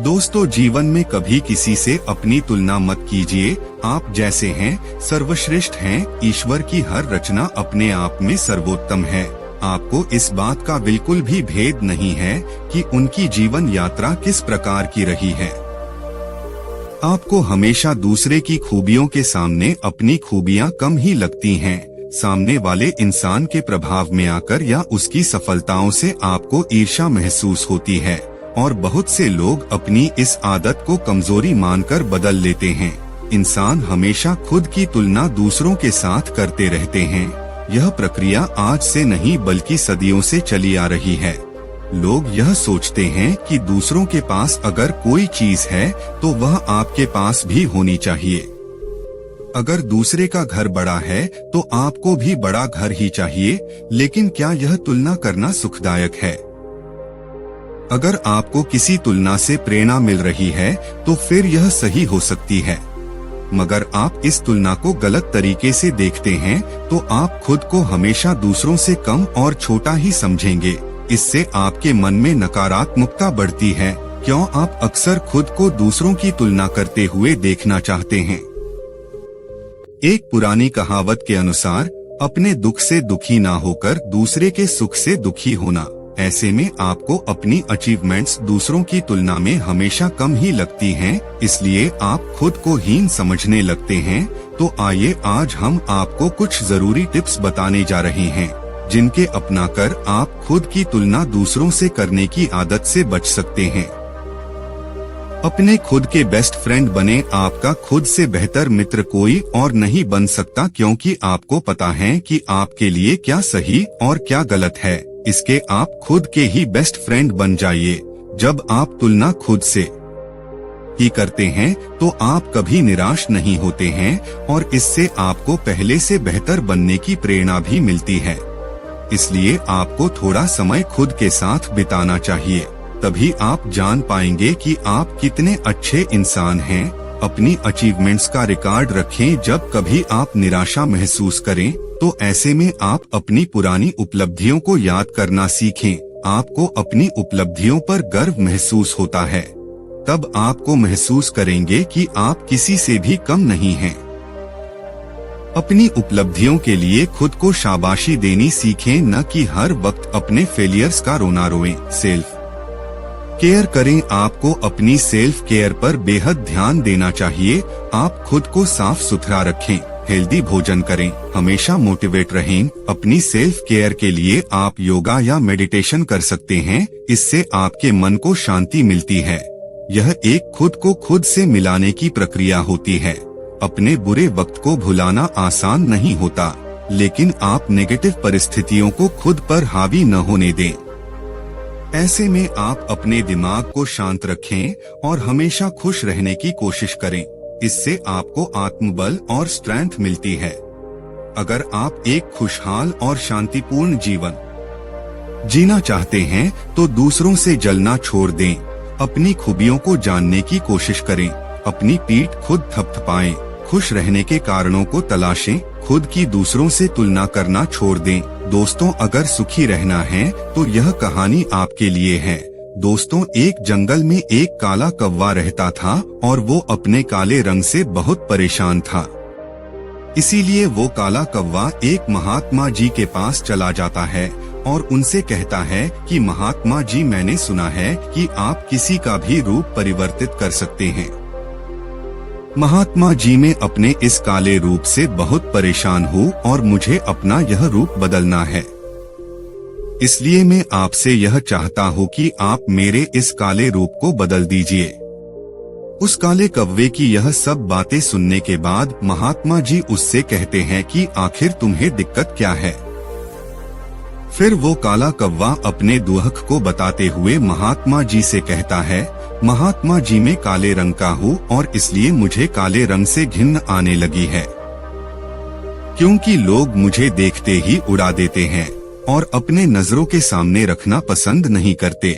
दोस्तों, जीवन में कभी किसी से अपनी तुलना मत कीजिए। आप जैसे हैं सर्वश्रेष्ठ हैं। ईश्वर की हर रचना अपने आप में सर्वोत्तम है। आपको इस बात का बिल्कुल भी भेद नहीं है कि उनकी जीवन यात्रा किस प्रकार की रही है। आपको हमेशा दूसरे की खूबियों के सामने अपनी खूबियां कम ही लगती हैं। सामने वाले इंसान के प्रभाव में आकर या उसकी सफलताओं से आपको ईर्ष्या महसूस होती है और बहुत से लोग अपनी इस आदत को कमजोरी मानकर बदल लेते हैं। इंसान हमेशा खुद की तुलना दूसरों के साथ करते रहते हैं। यह प्रक्रिया आज से नहीं बल्कि सदियों से चली आ रही है। लोग यह सोचते हैं कि दूसरों के पास अगर कोई चीज है तो वह आपके पास भी होनी चाहिए। अगर दूसरे का घर बड़ा है तो आपको भी बड़ा घर ही चाहिए। लेकिन क्या यह तुलना करना सुखदायक है? अगर आपको किसी तुलना से प्रेरणा मिल रही है तो फिर यह सही हो सकती है, मगर आप इस तुलना को गलत तरीके से देखते हैं तो आप खुद को हमेशा दूसरों से कम और छोटा ही समझेंगे। इससे आपके मन में नकारात्मकता बढ़ती है। क्यों आप अक्सर खुद को दूसरों की तुलना करते हुए देखना चाहते हैं? एक पुरानी कहावत के अनुसार अपने दुख से दुखी ना होकर दूसरे के सुख से दुखी होना। ऐसे में आपको अपनी अचीवमेंट्स दूसरों की तुलना में हमेशा कम ही लगती हैं, इसलिए आप खुद को हीन समझने लगते हैं। तो आइए आज हम आपको कुछ जरूरी टिप्स बताने जा रहे हैं, जिनके अपनाकर आप खुद की तुलना दूसरों से करने की आदत से बच सकते हैं। अपने खुद के बेस्ट फ्रेंड बने। आपका खुद से बेहतर मित्र कोई और नहीं बन सकता, क्योंकि आपको पता है कि आपके लिए क्या सही और क्या गलत है। इसके आप खुद के ही बेस्ट फ्रेंड बन जाइए। जब आप तुलना खुद से ही करते हैं तो आप कभी निराश नहीं होते हैं और इससे आपको पहले से बेहतर बनने की प्रेरणा भी मिलती है। इसलिए आपको थोड़ा समय खुद के साथ बिताना चाहिए, तभी आप जान पाएंगे कि आप कितने अच्छे इंसान हैं। अपनी अचीवमेंट्स का रिकॉर्ड रखें। जब कभी आप निराशा महसूस करें तो ऐसे में आप अपनी पुरानी उपलब्धियों को याद करना सीखें। आपको अपनी उपलब्धियों पर गर्व महसूस होता है। तब आपको महसूस करेंगे कि आप किसी से भी कम नहीं हैं। अपनी उपलब्धियों के लिए खुद को शाबाशी देनी सीखें, न कि हर वक्त अपने फेलियर्स का रोना रोएं। सेल्फ केयर करें। आपको अपनी सेल्फ केयर पर बेहद ध्यान देना चाहिए। आप खुद को साफ सुथरा रखें, हेल्दी भोजन करें, हमेशा मोटिवेट रहें। अपनी सेल्फ केयर के लिए आप योगा या मेडिटेशन कर सकते हैं। इससे आपके मन को शांति मिलती है। यह एक खुद को खुद से मिलाने की प्रक्रिया होती है। अपने बुरे वक्त को भुलाना आसान नहीं होता, लेकिन आप नेगेटिव परिस्थितियों को खुद पर हावी न होने दें। ऐसे में आप अपने दिमाग को शांत रखें और हमेशा खुश रहने की कोशिश करें। इससे आपको आत्मबल और स्ट्रेंथ मिलती है। अगर आप एक खुशहाल और शांतिपूर्ण जीवन जीना चाहते हैं तो दूसरों से जलना छोड़ दें। अपनी खूबियों को जानने की कोशिश करें। अपनी पीठ खुद थपथपाएं। खुश रहने के कारणों को तलाशें। खुद की दूसरों से तुलना करना छोड़ दें। दोस्तों, अगर सुखी रहना है तो यह कहानी आपके लिए है। दोस्तों, एक जंगल में एक काला कौवा रहता था और वो अपने काले रंग से बहुत परेशान था। इसीलिए वो काला कौवा एक महात्मा जी के पास चला जाता है और उनसे कहता है कि महात्मा जी, मैंने सुना है कि आप किसी का भी रूप परिवर्तित कर सकते हैं। महात्मा जी, मैं अपने इस काले रूप से बहुत परेशान हूँ और मुझे अपना यह रूप बदलना है। इसलिए मैं आपसे यह चाहता हूँ कि आप मेरे इस काले रूप को बदल दीजिए। उस काले कौवे की यह सब बातें सुनने के बाद महात्मा जी उससे कहते हैं कि आखिर तुम्हें दिक्कत क्या है। फिर वो काला कौवा अपने दुख को बताते हुए महात्मा जी से कहता है, महात्मा जी, मैं काले रंग का हूँ और इसलिए मुझे काले रंग से घिन आने लगी है, क्योंकि लोग मुझे देखते ही उड़ा देते हैं और अपने नजरों के सामने रखना पसंद नहीं करते।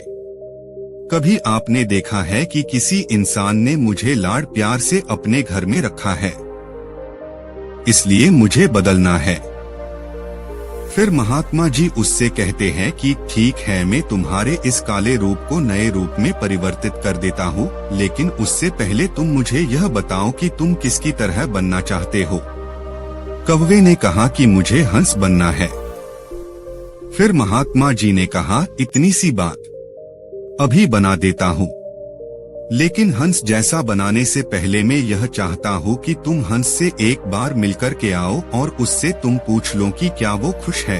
कभी आपने देखा है कि किसी इंसान ने मुझे लाड प्यार से अपने घर में रखा है, इसलिए मुझे बदलना है। फिर महात्मा जी उससे कहते हैं कि ठीक है, मैं तुम्हारे इस काले रूप को नए रूप में परिवर्तित कर देता हूँ, लेकिन उससे पहले तुम मुझे यह बताओ कि तुम किसकी तरह बनना चाहते हो। कौवे ने कहा कि मुझे हंस बनना है। फिर महात्मा जी ने कहा, इतनी सी बात, अभी बना देता हूँ, लेकिन हंस जैसा बनाने से पहले मैं यह चाहता हूँ कि तुम हंस से एक बार मिलकर के आओ और उससे तुम पूछ लो कि क्या वो खुश है।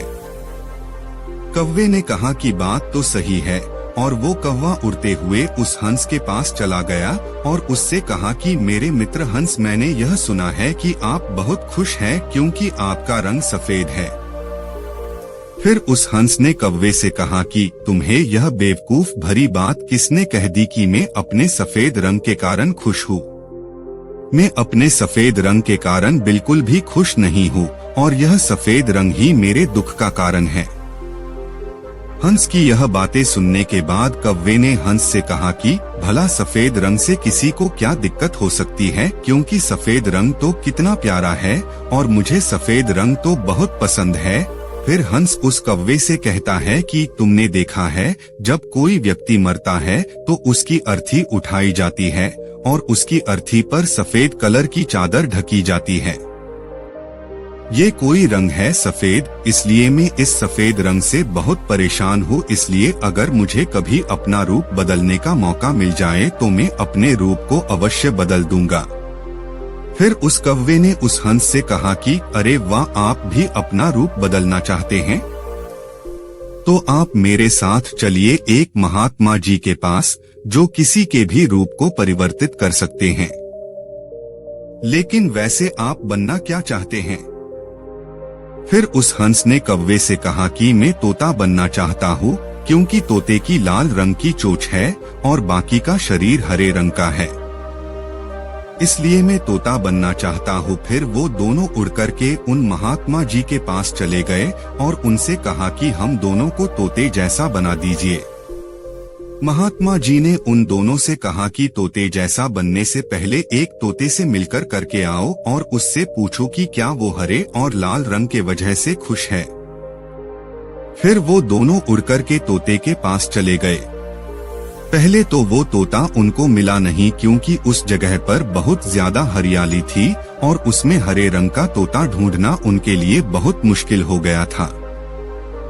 कौवे ने कहा कि बात तो सही है, और वो कौवा उड़ते हुए उस हंस के पास चला गया और उससे कहा कि मेरे मित्र हंस, मैंने यह सुना है कि आप बहुत खुश हैं क्योंकि आपका रंग सफेद है। फिर उस हंस ने कौवे से कहा कि तुम्हें यह बेवकूफ भरी बात किसने कह दी कि मैं अपने सफेद रंग के कारण खुश हूँ। मैं अपने सफेद रंग के कारण बिल्कुल भी खुश नहीं हूँ, और यह सफेद रंग ही मेरे दुख का कारण है। हंस की यह बातें सुनने के बाद कौवे ने हंस से कहा कि भला सफेद रंग से किसी को क्या दिक्कत हो सकती है, क्योंकि सफेद रंग तो कितना प्यारा है और मुझे सफेद रंग तो बहुत पसंद है। फिर हंस उस कौवे से कहता है कि तुमने देखा है, जब कोई व्यक्ति मरता है तो उसकी अर्थी उठाई जाती है और उसकी अर्थी पर सफेद कलर की चादर ढकी जाती है। ये कोई रंग है सफेद, इसलिए मैं इस सफेद रंग से बहुत परेशान हूँ। इसलिए अगर मुझे कभी अपना रूप बदलने का मौका मिल जाए तो मैं अपने रूप को अवश्य बदल दूंगा। फिर उस कौवे ने उस हंस से कहा कि अरे वाह, आप भी अपना रूप बदलना चाहते हैं, तो आप मेरे साथ चलिए एक महात्मा जी के पास, जो किसी के भी रूप को परिवर्तित कर सकते हैं। लेकिन वैसे आप बनना क्या चाहते हैं? फिर उस हंस ने कौवे से कहा कि मैं तोता बनना चाहता हूँ, क्योंकि तोते की लाल रंग की चोंच है और बाकी का शरीर हरे रंग का है, इसलिए मैं तोता बनना चाहता हूँ। फिर वो दोनों उड़कर के उन महात्मा जी के पास चले गए और उनसे कहा कि हम दोनों को तोते जैसा बना दीजिए। महात्मा जी ने उन दोनों से कहा कि तोते जैसा बनने से पहले एक तोते से मिलकर करके आओ और उससे पूछो कि क्या वो हरे और लाल रंग के वजह से खुश है। फिर वो दोनों उड़कर के तोते के पास चले गए। पहले तो वो तोता उनको मिला नहीं, क्योंकि उस जगह पर बहुत ज्यादा हरियाली थी और उसमें हरे रंग का तोता ढूंढना उनके लिए बहुत मुश्किल हो गया था।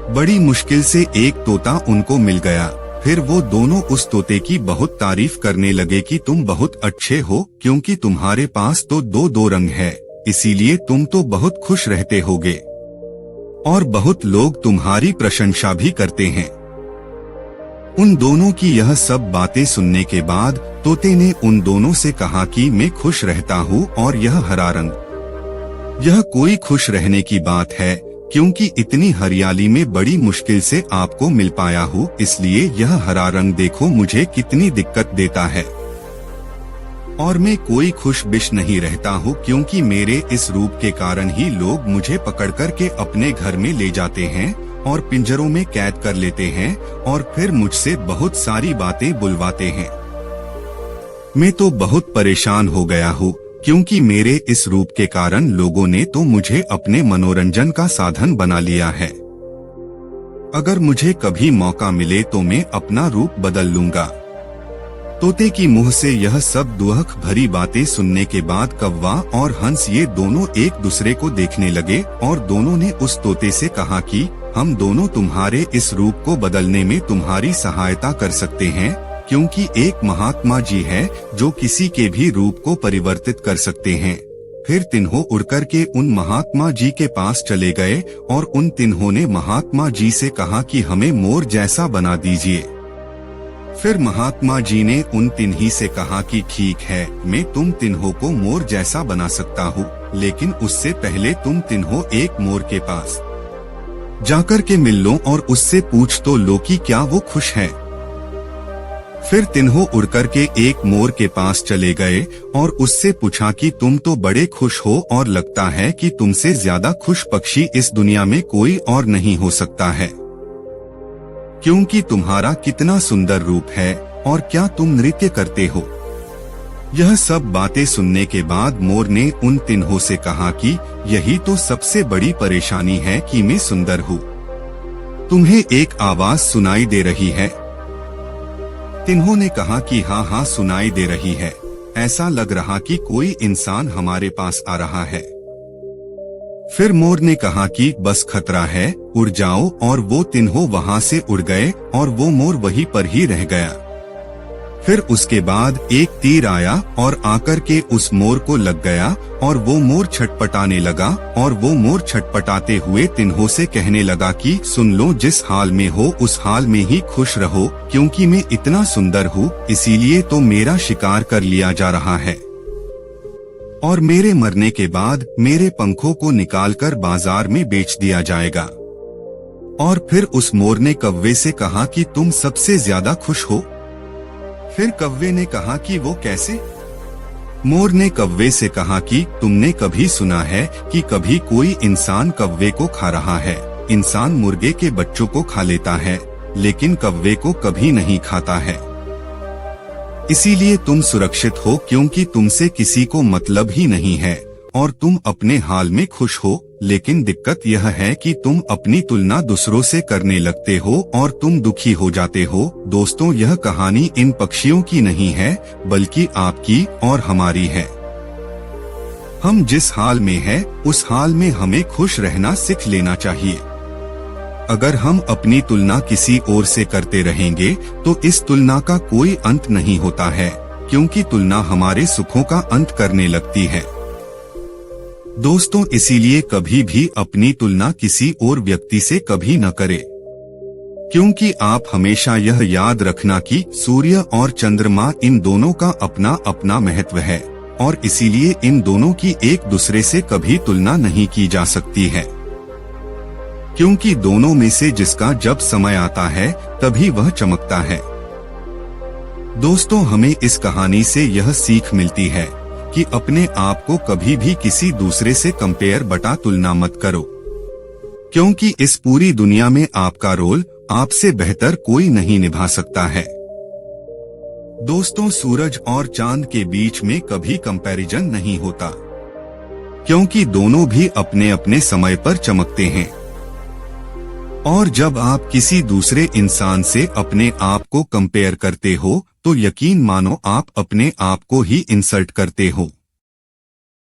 बड़ी मुश्किल से एक तोता उनको मिल गया। फिर वो दोनों उस तोते की बहुत तारीफ करने लगे कि तुम बहुत अच्छे हो, क्योंकि तुम्हारे पास तो दो रंग है, इसीलिए तुम तो बहुत खुश रहते होगे और बहुत लोग तुम्हारी प्रशंसा भी करते हैं। उन दोनों की यह सब बातें सुनने के बाद तोते ने उन दोनों से कहा कि मैं खुश रहता हूँ और यह हरा रंग, यह कोई खुश रहने की बात है, क्योंकि इतनी हरियाली में बड़ी मुश्किल से आपको मिल पाया हूँ, इसलिए यह हरा रंग देखो मुझे कितनी दिक्कत देता है। और मैं कोई खुश बिश नहीं रहता हूँ, क्योंकि मेरे इस रूप के कारण ही लोग मुझे पकड़कर के अपने घर में ले जाते हैं और पिंजरों में कैद कर लेते हैं और फिर मुझसे बहुत सारी बातें बुलवाते हैं। मैं तो बहुत परेशान हो गया हूँ, क्योंकि मेरे इस रूप के कारण लोगों ने तो मुझे अपने मनोरंजन का साधन बना लिया है। अगर मुझे कभी मौका मिले तो मैं अपना रूप बदल लूंगा। तोते की मुंह से यह सब दुख भरी बातें सुनने के बाद कौवा और हंस ये दोनों एक दूसरे को देखने लगे और दोनों ने उस तोते से कहा कि हम दोनों तुम्हारे इस रूप को बदलने में तुम्हारी सहायता कर सकते हैं, क्योंकि एक महात्मा जी है जो किसी के भी रूप को परिवर्तित कर सकते हैं। फिर तिन्हों उड़कर के उन महात्मा जी के पास चले गए और उन तिन्हों ने महात्मा जी से कहा कि हमें मोर जैसा बना दीजिए। फिर महात्मा जी ने उन तिन्ही से कहा कि ठीक है, मैं तुम तिन्हों को मोर जैसा बना सकता हूँ, लेकिन उससे पहले तुम तिन्हों एक मोर के पास जाकर के मिल लो और उससे पूछ तो लो कि क्या वो खुश है। फिर तिन्हों उड़कर के एक मोर के पास चले गए और उससे पूछा कि तुम तो बड़े खुश हो और लगता है कि तुमसे ज्यादा खुश पक्षी इस दुनिया में कोई और नहीं हो सकता है, क्योंकि तुम्हारा कितना सुंदर रूप है और क्या तुम नृत्य करते हो। यह सब बातें सुनने के बाद मोर ने उन तिन्हों से कहा कि यही तो सबसे बड़ी परेशानी है कि मैं सुंदर हूँ। तुम्हें एक आवाज सुनाई दे रही है? तिन्हों ने कहा कि हाँ हाँ सुनाई दे रही है, ऐसा लग रहा कि कोई इंसान हमारे पास आ रहा है। फिर मोर ने कहा कि बस खतरा है, उड़ जाओ, और वो तिन्हों वहां से उड़ गए और वो मोर वहीं पर ही रह गया। फिर उसके बाद एक तीर आया और आकर के उस मोर को लग गया और वो मोर छटपटाने लगा और वो मोर छटपटाते हुए तिन्हों से कहने लगा कि सुन लो, जिस हाल में हो उस हाल में ही खुश रहो, क्योंकि मैं इतना सुंदर हूँ इसीलिए तो मेरा शिकार कर लिया जा रहा है और मेरे मरने के बाद मेरे पंखों को निकालकर बाजार में बेच दिया जाएगा। और फिर उस मोर ने कौवे से कहा कि तुम सबसे ज्यादा खुश हो? फिर कौवे ने कहा कि वो कैसे? मोर ने कौवे से कहा कि तुमने कभी सुना है कि कभी कोई इंसान कौवे को खा रहा है? इंसान मुर्गे के बच्चों को खा लेता है लेकिन कौवे को कभी नहीं खाता है। इसीलिए तुम सुरक्षित हो क्योंकि तुमसे किसी को मतलब ही नहीं है और तुम अपने हाल में खुश हो। लेकिन दिक्कत यह है कि तुम अपनी तुलना दूसरों से करने लगते हो और तुम दुखी हो जाते हो। दोस्तों, यह कहानी इन पक्षियों की नहीं है बल्कि आपकी और हमारी है। हम जिस हाल में हैं, उस हाल में हमें खुश रहना सीख लेना चाहिए। अगर हम अपनी तुलना किसी और से करते रहेंगे तो इस तुलना का कोई अंत नहीं होता है, क्योंकि तुलना हमारे सुखों का अंत करने लगती है। दोस्तों, इसीलिए कभी भी अपनी तुलना किसी और व्यक्ति से कभी न करें, क्योंकि आप हमेशा यह याद रखना कि सूर्य और चंद्रमा इन दोनों का अपना अपना महत्व है और इसीलिए इन दोनों की एक दूसरे से कभी तुलना नहीं की जा सकती है, क्योंकि दोनों में से जिसका जब समय आता है तभी वह चमकता है। दोस्तों, हमें इस कहानी से यह सीख मिलती है कि अपने आप को कभी भी किसी दूसरे से कंपेयर बटा तुलना मत करो, क्योंकि इस पूरी दुनिया में आपका रोल आपसे बेहतर कोई नहीं निभा सकता है। दोस्तों, सूरज और चांद के बीच में कभी कंपैरिजन नहीं होता, क्योंकि दोनों भी अपने अपने समय पर चमकते हैं। और जब आप किसी दूसरे इंसान से अपने आप को कंपेयर करते हो तो यकीन मानो आप अपने आप को ही इंसल्ट करते हो।